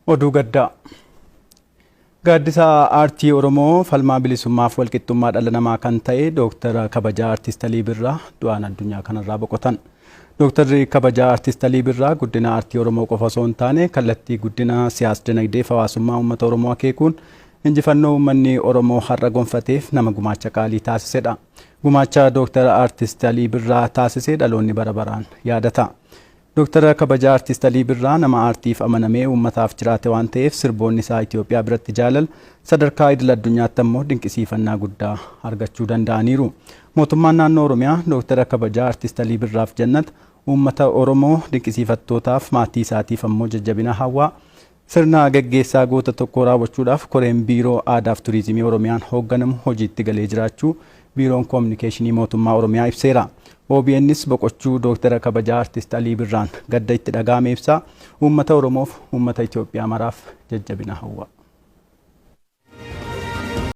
Oduu gaddaa. Gaaddisa aartii Oromoo falmaa bilisummaaf walqixxummaa dhala namaa kan ta'e Dooktara Kabajaa Aartist Alii Birraa du'aan addunyaa kanarraa boqotan. Dooktarri Kabajaa Aartist Alii Birraa guddina aartii Oromoo qofa osoo hin taane kallattii guddina siyaas-dinagdee fi hawaasummaa uummata Oromoo akeekuun injifannoo uummanni Oromoo har'a gonfateef nama gumaacha qaalii taasisedha. Gumaacha Dooktara Aartist Alii Birraa taasisee dhaloonni bara baraan yaadata. Dooktara Kabajaa Aartist Alii Birraa nama aartiif amanamee uummataaf jiraate waan ta'eef sirboonni isaa Itoophiyaa biratti jaalala sadarkaa idil addunyaatti immoo dinqisiifannaa guddaa argachuu danda'aniiru. Mootummaan naannoo Oromiyaa Dooktara Kabajaa Aartist Alii Birraaf jannata uummata Oromoo dinqisiifattootaaf maatii isaatiif ammoo jajjabina hawwaa sirna gaggeessaa goota tokko raawwachuudhaaf koreen biiroo aadaaf turizimii Oromiyaan hoogganamu hojiitti galee jiraachuu biiroon koominikeeshinii mootummaa Oromiyaa ibseera. OBN's boqochuu Dooktara Kabajaa Aartist Alii Birraan gadda itti dhaga'ame ibsaa uummata Oromoof uummata Itoophiyaa maraaf jajjabina hawwa.